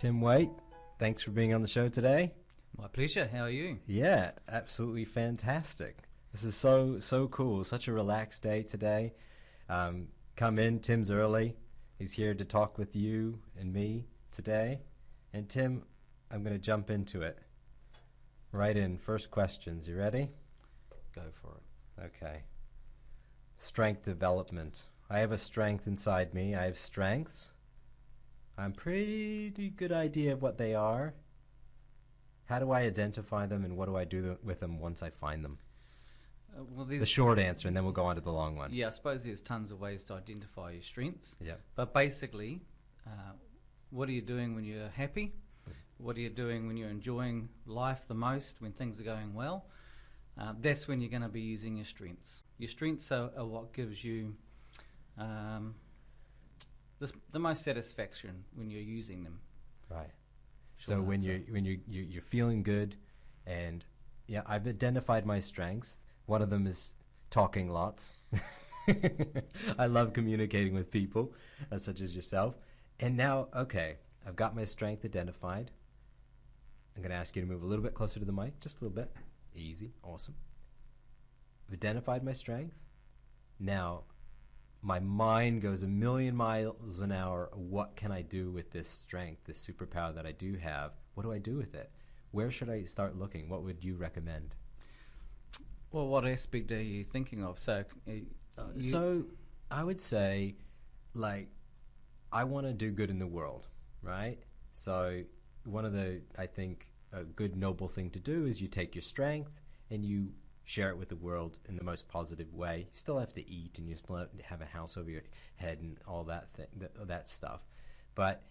Tim Waite, thanks for being on the show today. My pleasure. How are you? Yeah, absolutely fantastic. This is so cool. Such a relaxed day today. Come in, Tim's early. He's here to talk with you and me today. And Tim, I'm going to jump into it. Right in, first questions. You ready? Go for it. Okay. Strength development. I have a strength inside me. I have strengths. I'm pretty good idea of what they are. How do I identify them, and what do I do with them once I find them? The short answer, and then we'll go on to the long one. Yeah, I suppose there's tons of ways to identify your strengths. Yeah. But basically, what are you doing when you're happy? What are you doing when you're enjoying life the most, when things are going well? That's when you're going to be using your strengths. Your strengths are what gives you the most satisfaction when you're using them. Right. So when you're feeling good, and yeah, I've identified my strengths. One of them is talking lots. I love communicating with people, such as yourself. And now, okay, I've got my strength identified. I'm going to ask you to move a little bit closer to the mic, just a little bit. Easy, awesome. I've identified my strength. Now, my mind goes a million miles an hour. What can I do with this strength, this superpower that I do have? What do I do with it? Where should I start looking? What would you recommend? Well, what aspect are you thinking of? So I would say, like, I want to do good in the world, right? So one of the, I think, a good noble thing to do is you take your strength and you share it with the world in the most positive way. You still have to eat, and you still have to have a house over your head and all that that stuff. But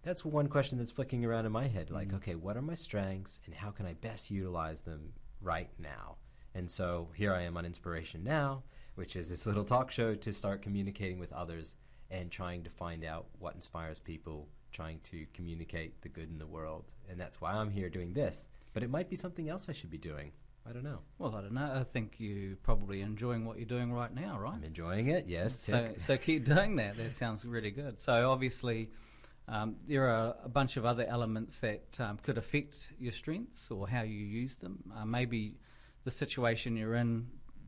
that's one question that's flicking around in my head. Like, okay, what are my strengths, and how can I best utilize them right now? And so here I am on Inspiration Now, which is this little talk show to start communicating with others and trying to find out what inspires people, trying to communicate the good in the world. And that's why I'm here doing this. But it might be something else I should be doing. I don't know. Well, I don't know. I think you're probably enjoying what you're doing right now, right? I'm enjoying it, yes. So keep doing that. That sounds really good. So obviously there are a bunch of other elements that could affect your strengths or how you use them. Maybe the situation you're in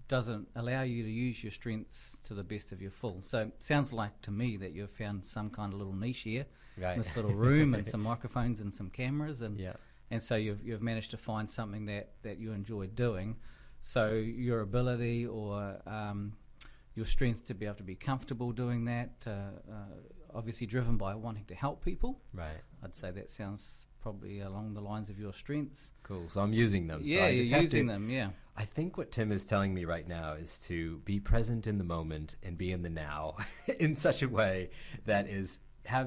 doesn't allow you to use your strengths to the best of your full. So it sounds like to me that you've found some kind of little niche here, right, in this little room, and some microphones and some cameras, and so you've managed to find something that you enjoy doing. So your ability or your strength to be able to be comfortable doing that, obviously driven by wanting to help people. Right. I'd say that sounds probably along the lines of your strengths. Cool. So I'm using them. Yeah, so you're using them, yeah. I think what Tim is telling me right now is to be present in the moment and be in the now in such a way that is, I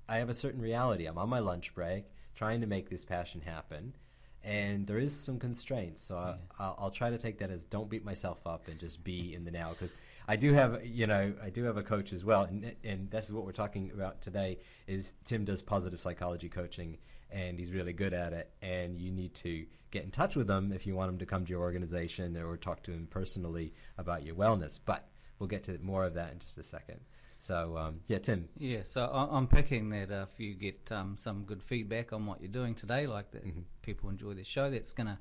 have a certain reality. I'm on my lunch break trying to make this passion happen, and there is some constraints. So I'll try to take that as don't beat myself up and just be in the now, because I do have a coach as well, and this is what we're talking about today. Is Tim does positive psychology coaching, and he's really good at it. And you need to get in touch with him if you want him to come to your organization or talk to him personally about your wellness. But we'll get to more of that in just a second. So, Tim. Yeah, so I'm picking that if you get some good feedback on what you're doing today, like that people enjoy this show, that's going to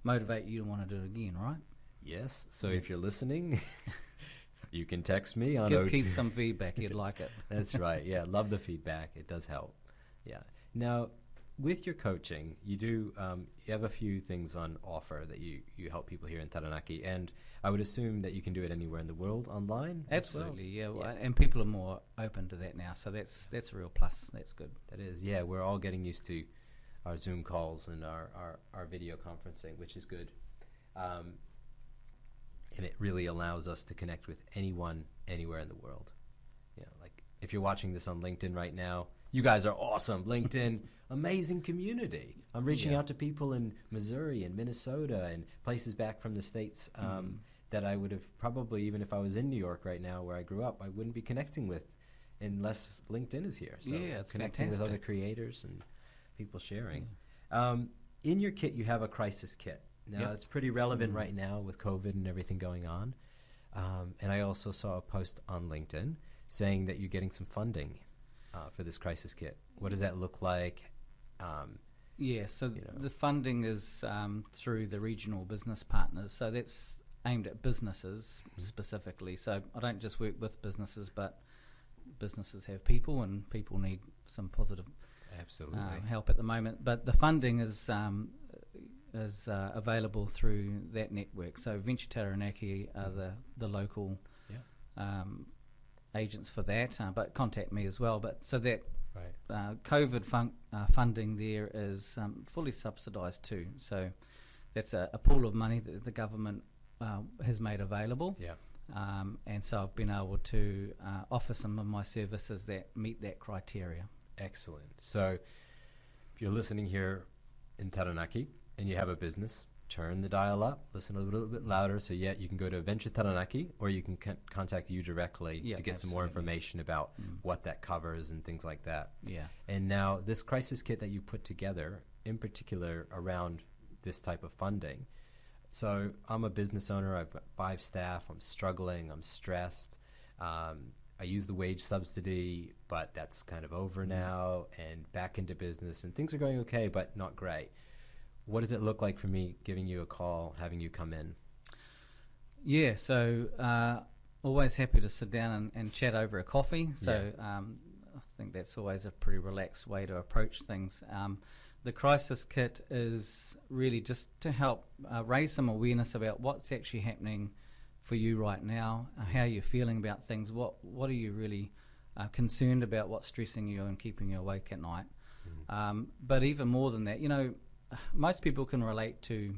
motivate you to want to do it again, right? Yes, so if you're listening, you can text me on Keep some feedback, you'd like it. That's right, yeah, love the feedback, it does help. Yeah. Now, with your coaching, you have a few things on offer that you help people here in Taranaki, and I would assume that you can do it anywhere in the world online. Absolutely, yeah. And people are more open to that now, so that's a real plus. That's good. That is, yeah. We're all getting used to our Zoom calls and our video conferencing, which is good, and it really allows us to connect with anyone, anywhere in the world. Like if you're watching this on LinkedIn right now, you guys are awesome. LinkedIn, amazing community. I'm reaching out to people in Missouri and Minnesota and places back from the States that I would have probably, even if I was in New York right now where I grew up, I wouldn't be connecting with unless LinkedIn is here. So it's connecting fantastic with other creators and people sharing. In your kit, you have a crisis kit. Now, it's pretty relevant right now with COVID and everything going on. And I also saw a post on LinkedIn saying that you're getting some funding for this crisis kit. What does that look like? Yeah, so the funding is through the regional business partners. So that's aimed at businesses specifically. So I don't just work with businesses, but businesses have people, and people need some positive help at the moment. But the funding is available through that network. So Venture Taranaki are the local agents for that, but contact me as well. But so that COVID funding there is fully subsidised too. So that's a pool of money that the government has made available. Yeah. And so I've been able to offer some of my services that meet that criteria. Excellent. So if you're listening here in Taranaki and you have a business, turn the dial up, listen a little bit louder. So you can go to Venture Taranaki, or you can contact you directly to get some more information about what that covers and things like that. Yeah. And now this crisis kit that you put together, in particular around this type of funding. So I'm a business owner. I've got 5 staff. I'm struggling. I'm stressed. I use the wage subsidy, but that's kind of over now, and back into business, and things are going okay, but not great. What does it look like for me giving you a call, having you come in? Yeah, so always happy to sit down and chat over a coffee. So I think that's always a pretty relaxed way to approach things. The crisis kit is really just to help raise some awareness about what's actually happening for you right now, how you're feeling about things, what are you really concerned about, what's stressing you and keeping you awake at night. But even more than that, most people can relate to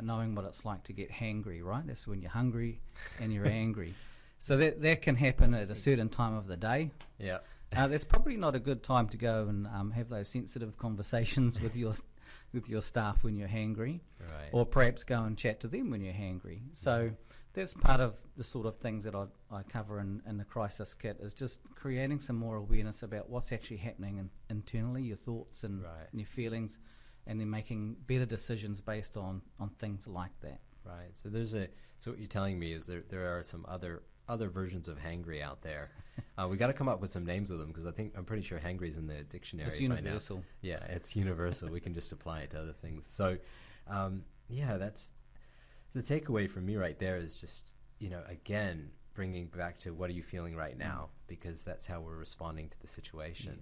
knowing what it's like to get hangry, right? That's when you're hungry and you're angry. So that can happen at a certain time of the day. Yeah. That's probably not a good time to go and have those sensitive conversations with your staff when you're hangry, right. Or perhaps go and chat to them when you're hangry. So that's part of the sort of things that I cover in the crisis kit, is just creating some more awareness about what's actually happening internally, your thoughts and your feelings, and then making better decisions based on things like that. Right. So so what you're telling me is there are some other versions of hangry out there. We got to come up with some names of them, because I'm pretty sure hangry is in the dictionary. It's universal. By now. Yeah, it's universal. We can just apply it to other things. So, that's the takeaway from me right there, is just, again, bringing back to what are you feeling right now, because that's how we're responding to the situation.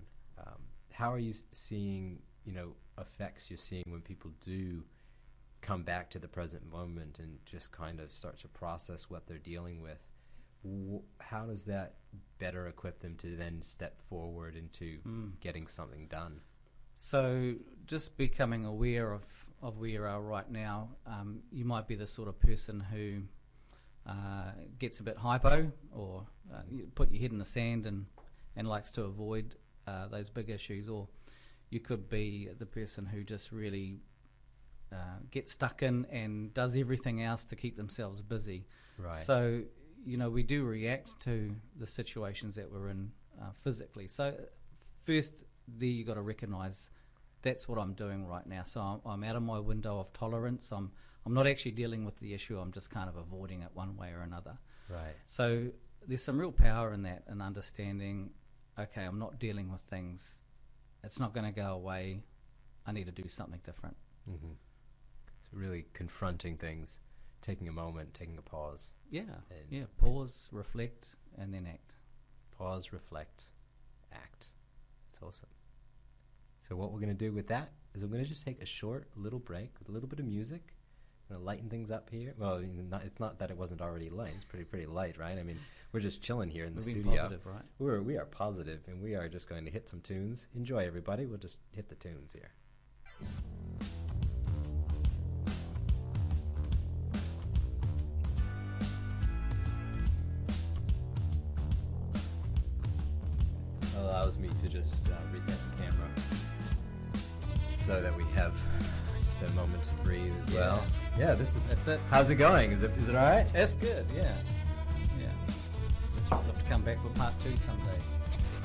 How are you seeing, effects you're seeing when people do come back to the present moment and just kind of start to process what they're dealing with? How does that better equip them to then step forward into getting something done? So just becoming aware of where you are right now. You might be the sort of person who gets a bit hypo, or you put your head in the sand and likes to avoid those big issues, or you could be the person who just really gets stuck in and does everything else to keep themselves busy. Right. So we do react to the situations that we're in physically. So first, there you got to recognise that's what I'm doing right now. So I'm out of my window of tolerance. I'm not actually dealing with the issue. I'm just kind of avoiding it one way or another. Right. So there's some real power in that, and understanding, okay, I'm not dealing with things. It's not going to go away. I need to do something different. Mm-hmm. So really confronting things. Taking a moment, taking a pause. Pause, reflect, and then act. Pause, reflect, act. That's awesome. So what we're going to do with that is we're going to just take a short little break with a little bit of music. We're going to lighten things up here. Well, it's not that it wasn't already light. It's pretty light, right? I mean, we're just chilling here in the studio. We're positive, right? We are positive, and we are just going to hit some tunes. Enjoy, everybody. We'll just hit the tunes here. Allows me to just reset the camera so that we have just a moment to breathe as well. Yeah, that's it. How's it going? Is it all right? That's good. Yeah. We'll have to come back for part 2 someday.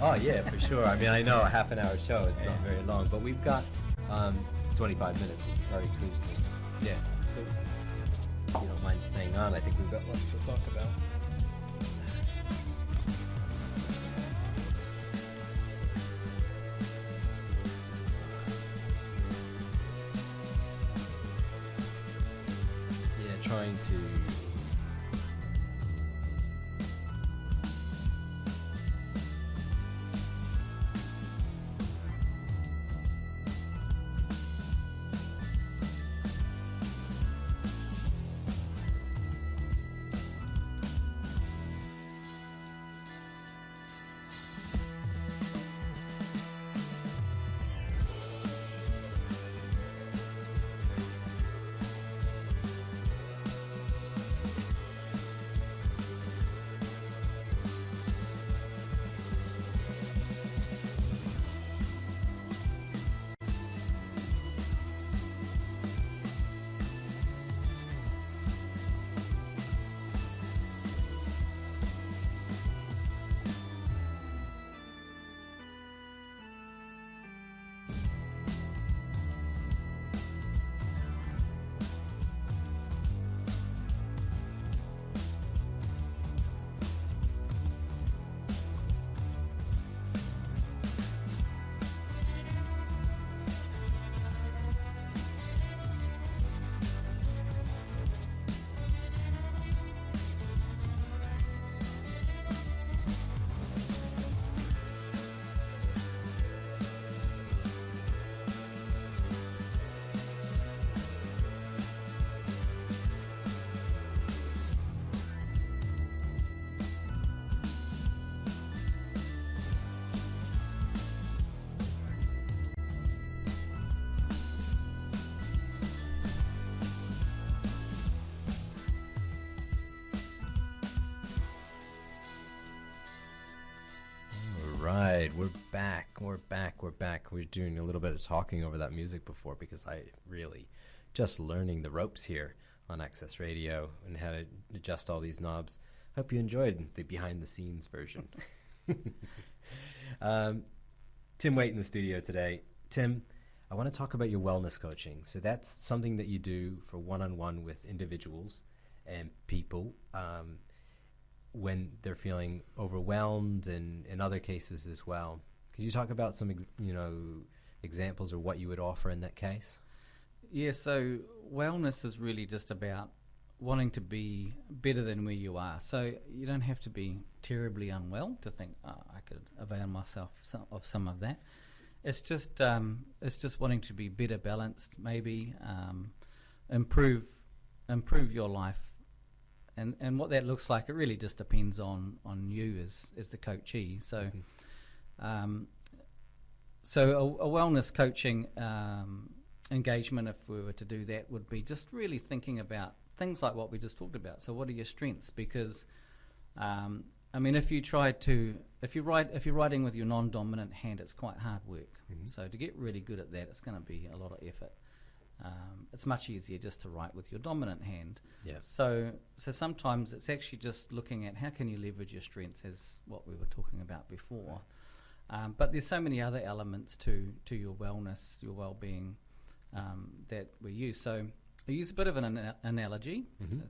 Oh yeah, for sure. I mean, I know a half an hour show. It's not very long, but we've got 25 minutes. We've already cruised through. Yeah. If you don't mind staying on, I think we've got lots to talk about. right, we're back. We're back. We're doing a little bit of talking over that music before because I really just learning the ropes here on Access Radio and how to adjust all these knobs. Hope you enjoyed the behind-the-scenes version. Tim Waite in the studio today. Tim, I want to talk about your wellness coaching. So that's something that you do for one-on-one with individuals and people when they're feeling overwhelmed, and in other cases as well. Could you talk about some examples or what you would offer in that case? Yeah, so wellness is really just about wanting to be better than where you are. So you don't have to be terribly unwell to think, I could avail myself of some of that. It's just wanting to be better balanced, maybe improve your life. And what that looks like, it really just depends on you as the coachee. So, so a wellness coaching engagement, if we were to do that, would be just really thinking about things like what we just talked about. So, what are your strengths? Because, if you're writing with your non-dominant hand, it's quite hard work. Mm-hmm. So, to get really good at that, it's going to be a lot of effort. It's much easier just to write with your dominant hand. Yeah. So sometimes it's actually just looking at how can you leverage your strengths, as what we were talking about before. But there's so many other elements to your wellness, your well-being that we use. So I use a bit of an analogy. Mm-hmm.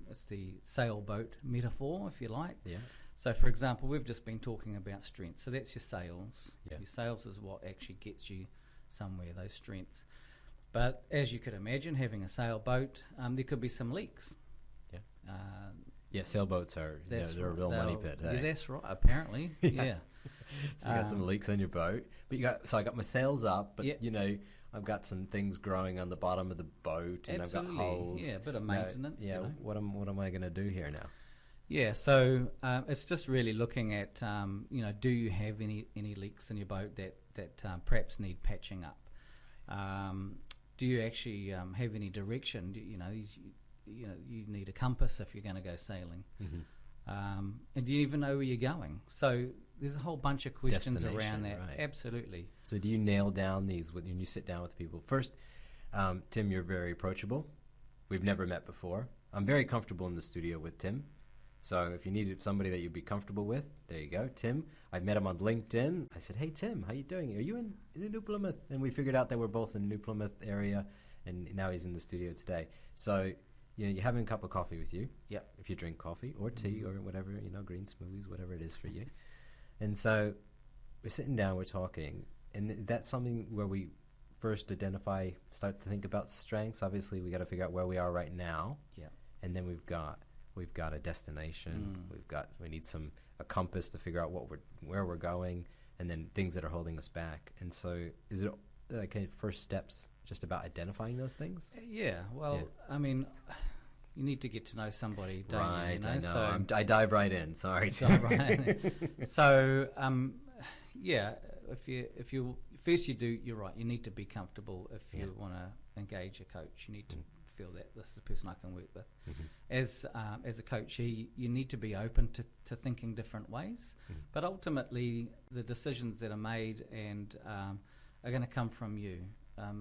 It's the sailboat metaphor, if you like. Yeah. So, for example, we've just been talking about strengths. So that's your sails. Yeah. Your sails is what actually gets you somewhere, those strengths. But as you could imagine, having a sailboat, there could be some leaks. Yeah. Sailboats are they're a real money pit. Yeah, that's right. Apparently, yeah. So you got some leaks on your boat, but I got my sails up, but I've got some things growing on the bottom of the boat, and Absolutely. I've got holes. Yeah, a bit of maintenance. What am I going to do here now? Yeah, so it's just really looking at do you have any leaks in your boat that perhaps need patching up? Do you actually have any direction? You need a compass if you're going to go sailing. Mm-hmm. And do you even know where you're going? So there's a whole bunch of questions around that. Right. Absolutely. So do you nail down these when you sit down with people? First, Tim, you're very approachable. We've never met before. I'm very comfortable in the studio with Tim. So if you needed somebody that you'd be comfortable with, there you go. Tim, I met him on LinkedIn. I said, hey, Tim, how you doing? Are you in New Plymouth? And we figured out that we're both in the New Plymouth area, and now he's in the studio today. So you're having a cup of coffee with you. Yep. If you drink coffee or tea or whatever, green smoothies, whatever it is for you. And so we're sitting down, we're talking, and that's something where we first start to think about strengths. Obviously, we got to figure out where we are right now. Yeah. And then we've got a destination. We need a compass to figure out where we're going, and then things that are holding us back. And so, is it first steps just about identifying those things? Yeah. Well, you need to get to know somebody, don't you? Right. I know. So I dive right in. Sorry. Dive right in. So, if you first you're right. You need to be comfortable if you want to engage a coach. You need to feel that this is a person I can work with. Mm-hmm. As a coachee, you need to be open to thinking different ways, but ultimately the decisions that are made and are going to come from you.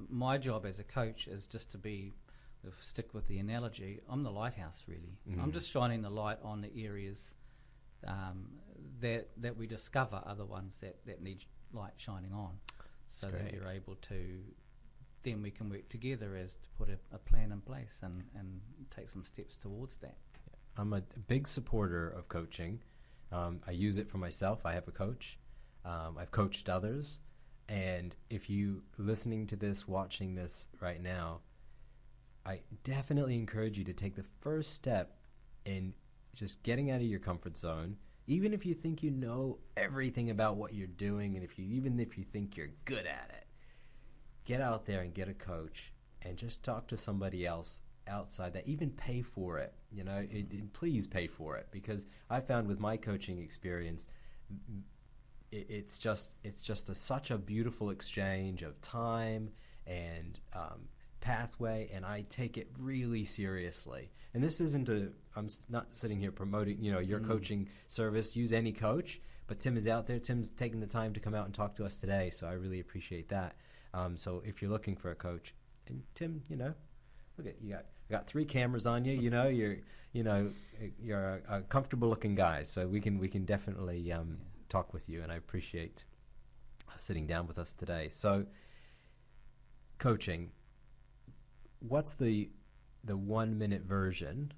My job as a coach is just to stick with the analogy, I'm the lighthouse really. Mm-hmm. I'm just shining the light on the areas that we discover are the ones that need light shining on, so that you're able to. Then we can work together as to put a plan in place and take some steps towards that. I'm a big supporter of coaching. I use it for myself. I have a coach. I've coached others. And if you listening to this, watching this right now, I definitely encourage you to take the first step in just getting out of your comfort zone, even if you think you know everything about what you're doing, and even if you think you're good at it. Get out there and get a coach and just talk to somebody else outside that. Even pay for it. Please pay for it, because I found with my coaching experience, it's just such a beautiful exchange of time and pathway, and I take it really seriously. And this isn't I'm not sitting here promoting, your coaching service. Use any coach, but Tim is out there. Tim's taking the time to come out and talk to us today, so I really appreciate that. So if you're looking for a coach, and Tim, look at you got 3 cameras on you. You're a comfortable looking guy, so we can definitely talk with you, and I appreciate sitting down with us today. So, coaching. What's the 1-minute version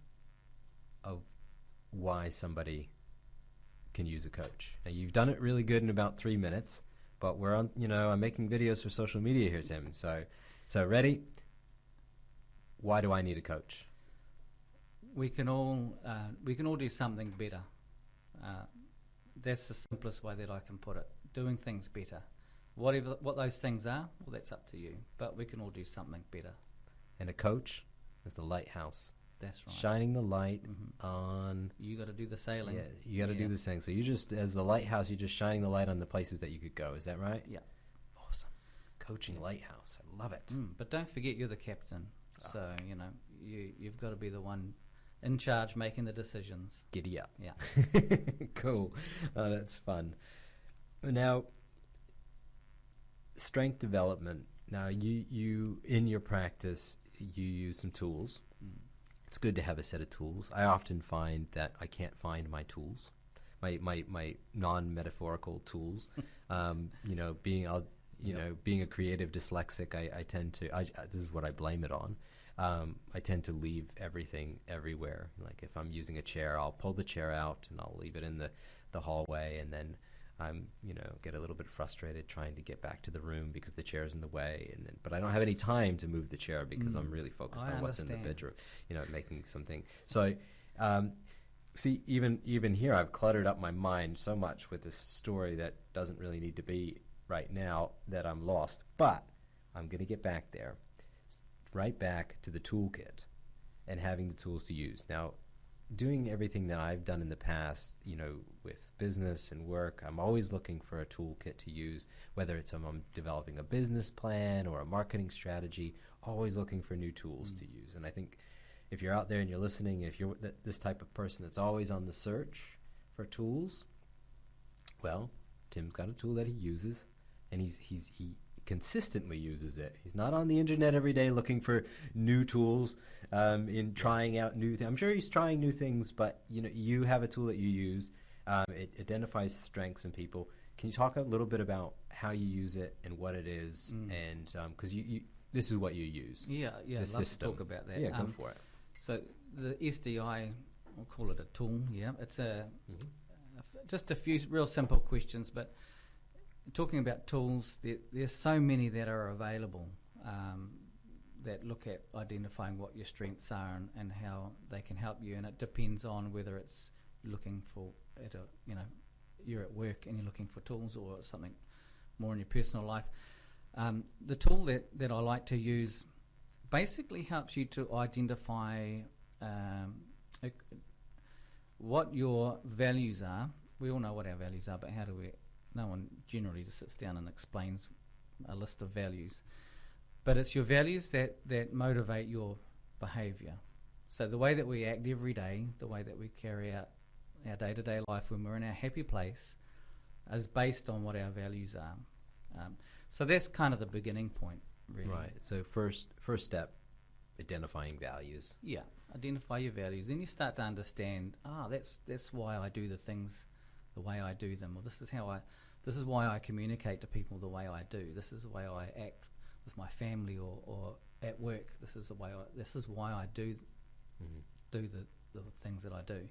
of why somebody can use a coach? Now, you've done it really good in about 3 minutes, but we're on. I'm making videos for social media here, Tim. So ready? Why do I need a coach? We can all do something better. That's the simplest way that I can put it. Doing things better. What those things are, well, that's up to you. But we can all do something better. And a coach is the lighthouse. That's right. Shining the light on... You got to do the sailing. Yeah, you got to do the sailing. So you just, as the lighthouse, you're just shining the light on the places that you could go. Is that right? Yeah. Awesome. Coaching lighthouse. I love it. But don't forget you're the captain. So, you've got to be the one in charge making the decisions. Giddy up. Yeah. Cool. That's fun. Now, strength development. Now, you in your practice, you use some tools. It's good to have a set of tools. I often find that I can't find my tools, my non-metaphorical tools. Being a creative dyslexic, I tend to. This is what I blame it on. I tend to leave everything everywhere. Like if I'm using a chair, I'll pull the chair out and I'll leave it in the hallway, and then I'm get a little bit frustrated trying to get back to the room because the chair's in the way, but I don't have any time to move the chair because I'm really focused on what's in the bedroom, making something. So see, even here I've cluttered up my mind so much with this story that doesn't really need to be right now that I'm lost, but I'm going to get back there, right back to the toolkit and having the tools to use. Now, doing everything that I've done in the past, with business and work, I'm always looking for a toolkit to use, whether it's I'm developing a business plan or a marketing strategy, always looking for new tools to use. And I think if you're out there and you're listening, if you're this type of person that's always on the search for tools, well, Tim's got a tool that he uses, and he consistently uses it. He's not on the internet every day looking for new tools, in trying out new things. I'm sure he's trying new things, but you have a tool that you use. It identifies strengths in people. Can you talk a little bit about how you use it and what it is, and because you this is what you use? Yeah. The I'd system. love to talk about that. Yeah, go for it. So the SDI, I'll call it a tool. Yeah, it's just a few real simple questions, but talking about tools, there's so many that are available that look at identifying what your strengths are and how they can help you, and it depends on whether it's looking for you're at work and you're looking for tools, or something more in your personal life. The tool that I like to use basically helps you to identify what your values are. We all know what our values are, but how do we? No one generally just sits down and explains a list of values. But it's your values that motivate your behaviour. So the way that we act every day, the way that we carry out our day-to-day life when we're in our happy place, is based on what our values are. So that's kind of the beginning point, really. Right. So first step, identifying values. Yeah, identify your values. Then you start to understand, that's why I do the things the way I do them, or this is why I communicate to people the way I do. This is the way I act with my family or at work. This is why I do the things that I do.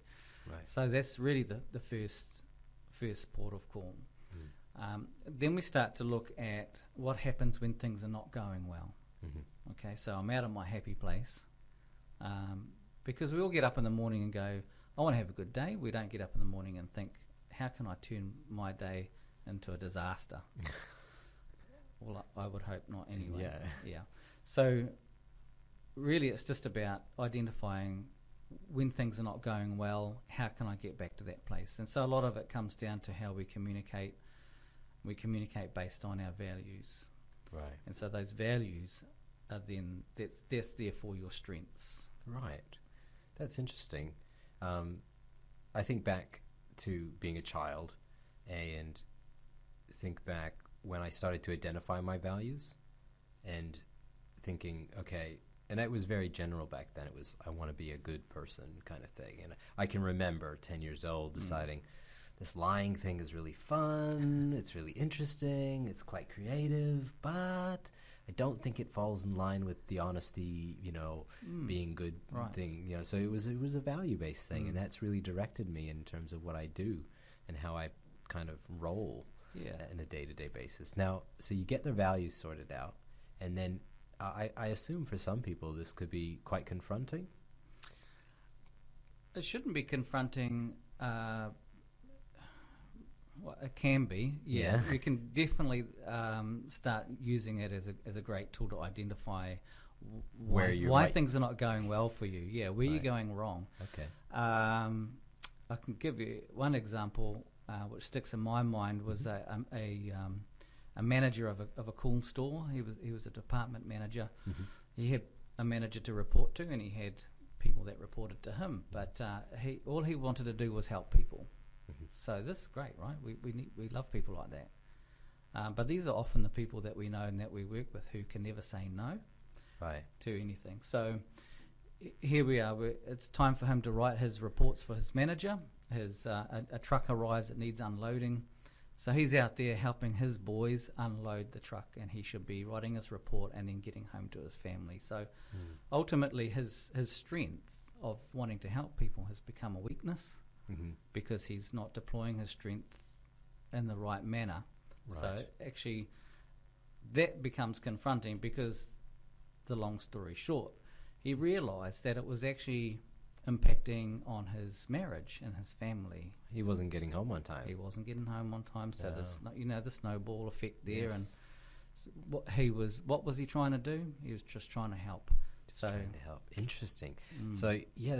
Right. So that's really the first port of call. Then we start to look at what happens when things are not going well. Okay, so I'm out of my happy place, because we all get up in the morning and go, I want to have a good day. We don't get up in the morning and think, how can I turn my day into a disaster? Well, I would hope not anyway. Yeah. So really it's just about identifying when things are not going well, how can I get back to that place? And so a lot of it comes down to how we communicate. We communicate based on our values. Right. And so those values are then that's therefore your strengths. Right. That's interesting. I think back to being a child and think back when I started to identify my values and thinking, okay, and it was very general back then. It was, I want to be a good person kind of thing. And I can remember 10 years old deciding this lying thing is really fun, it's really interesting, it's quite creative, but I don't think it falls in line with the honesty, being good thing. So it was a value-based thing, and that's really directed me in terms of what I do and how I kind of roll in a day-to-day basis. Now, so you get their values sorted out, and then I assume for some people this could be quite confronting. It shouldn't be confronting. Well, it can be. Yeah. You can definitely start using it as a great tool to identify why things are not going well for you. Yeah, where you're going wrong. Okay. I can give you one example which sticks in my mind. Was a manager of a cool store. He was a department manager. Mm-hmm. He had a manager to report to, and he had people that reported to him. But all he wanted to do was help people. Mm-hmm. So this is great, right? We love people like that. But these are often the people that we know and that we work with who can never say no to anything. So here we are. It's time for him to write his reports for his manager. A truck arrives that needs unloading. So he's out there helping his boys unload the truck, and he should be writing his report and then getting home to his family. So ultimately his strength of wanting to help people has become a weakness. Mm-hmm. Because he's not deploying his strength in the right manner. Right. So actually that becomes confronting because, the long story short, he realised that it was actually impacting on his marriage and his family. He wasn't getting home on time. So the snowball effect there. Yes. And what was he trying to do? He was just trying to help. Trying to help. Interesting. So yeah,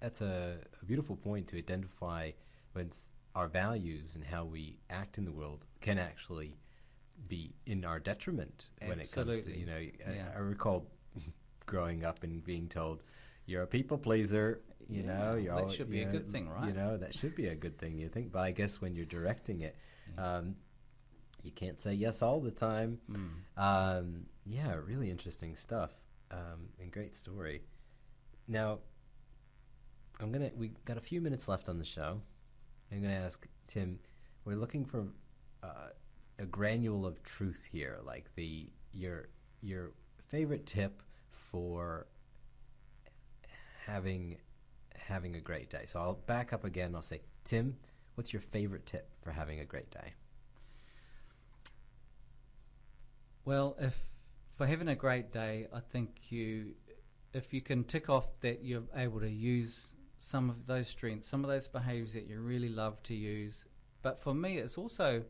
that's a beautiful point to identify when our values and how we act in the world can actually be in our detriment. Absolutely. When it comes to, I recall growing up and being told, you're a people pleaser, that should be a good thing, right? That should be a good thing, you think. But I guess when you're directing it, you can't say yes all the time. Really interesting stuff and great story. Now, we got a few minutes left on the show. I'm going to ask Tim, we're looking for a granule of truth here, like your favorite tip for having a great day. So I'll back up again. I'll say, Tim, what's your favorite tip for having a great day? Well, for having a great day, I think if you can tick off that you're able to use some of those strengths, some of those behaviours that you really love to use. But for me, it's also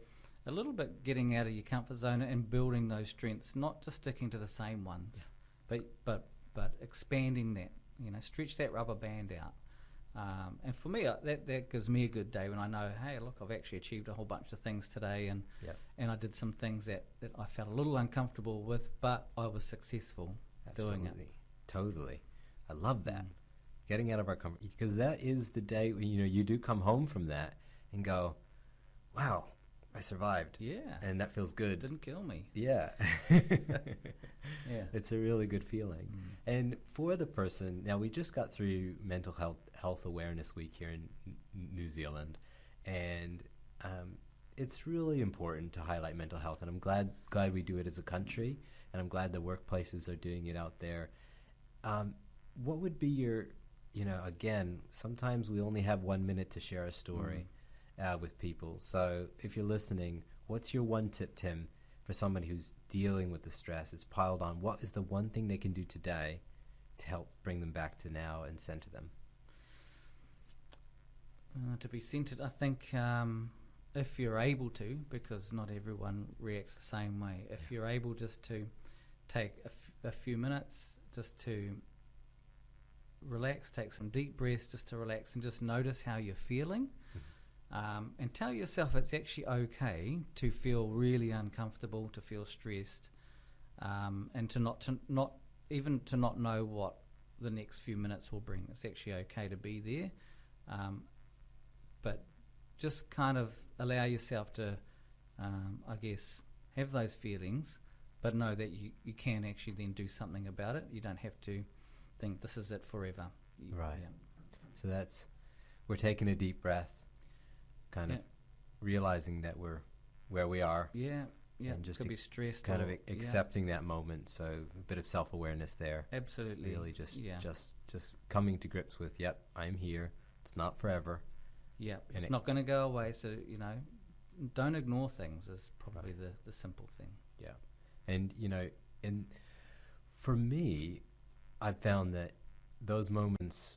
a little bit getting out of your comfort zone and building those strengths, not just sticking to the same ones, but expanding that. Stretch that rubber band out. And for me, that gives me a good day when I know, hey, look, I've actually achieved a whole bunch of things today, and I did some things that I felt a little uncomfortable with, but I was successful doing it. Totally. I love that. Getting out of our comfort, because that is the day when you do come home from that and go, wow, I survived. Yeah. And that feels good. Didn't kill me. Yeah. Yeah. It's a really good feeling. And for the person, now we just got through Mental Health Awareness Week here in New Zealand, and it's really important to highlight mental health, and I'm glad we do it as a country, and I'm glad the workplaces are doing it out there. What would be your, again, sometimes we only have 1 minute to share a story with people. So if you're listening, what's your one tip, Tim, for somebody who's dealing with the stress? It's piled on. What is the one thing they can do today to help bring them back to now and center them? To be centered, I think if you're able to, because not everyone reacts the same way, if you're able just to take a few minutes just to relax, take some deep breaths just to relax and just notice how you're feeling. And tell yourself it's actually okay to feel really uncomfortable, to feel stressed. and to not know what the next few minutes will bring. It's actually okay to be there, but just kind of allow yourself to, I guess, have those feelings, but know that you can actually then do something about it. You don't have to think this is it forever. Right. Yeah. So we're taking a deep breath, kind of realizing that we're where we are. Yeah. Yeah. And just could be stressed. kind of accepting that moment. So a bit of self-awareness there. Absolutely. Really just coming to grips with, yep, I'm here. It's not forever. Yeah. It's not going to go away. So, don't ignore things is probably the simple thing. Yeah. And, and for me, I've found that those moments,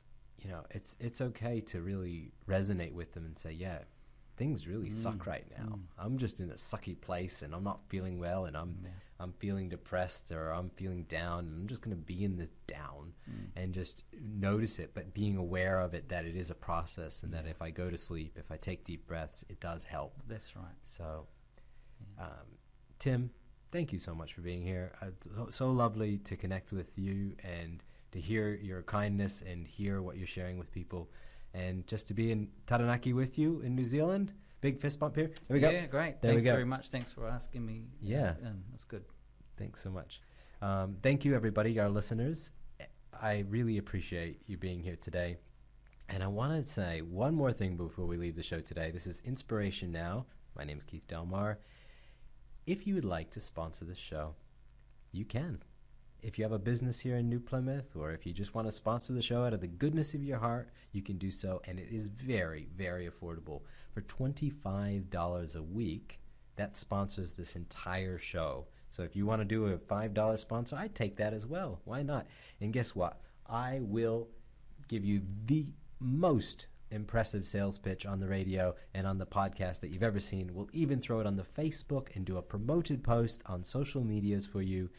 it's okay to really resonate with them and say, yeah, things really suck right now. I'm just in a sucky place and I'm not feeling well and I'm feeling depressed or I'm feeling down and I'm just going to be in the down and just notice it, but being aware of it, that it is a process and that if I go to sleep, if I take deep breaths, it does help. That's right. So, Tim, thank you so much for being here. So lovely to connect with you and to hear your kindness and hear what you're sharing with people. And just to be in Taranaki with you in New Zealand. Big fist bump here. There we go. Yeah, great. There Thanks we go. very much. Thanks for asking me. Yeah. That's good. Thanks so much. Thank you, everybody, our listeners. I really appreciate you being here today. And I want to say one more thing before we leave the show today. This is Inspiration Now. My name is Keith Delmar. If you would like to sponsor the show, you can. If you have a business here in New Plymouth, or if you just want to sponsor the show out of the goodness of your heart, you can do so, and it is very, very affordable. For $25 a week, that sponsors this entire show. So if you want to do a $5 sponsor, I'd take that as well. Why not? And guess what? I will give you the most impressive sales pitch on the radio and on the podcast that you've ever seen. We'll even throw it on the Facebook and do a promoted post on social medias for you.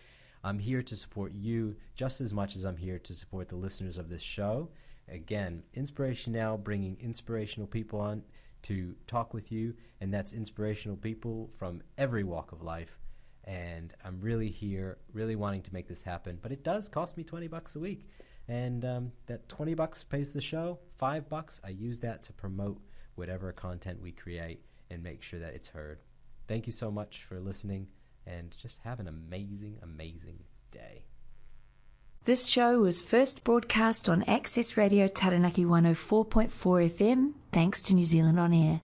I'm here to support you just as much as I'm here to support the listeners of this show. Again, Inspiration Now, bringing inspirational people on to talk with you, and that's inspirational people from every walk of life. And I'm really here, really wanting to make this happen. But it does cost me $20 a week. And that $20 pays the show. $5, I use that to promote whatever content we create and make sure that it's heard. Thank you so much for listening. And just have an amazing, amazing day. This show was first broadcast on Access Radio Taranaki 104.4 FM, thanks to New Zealand On Air.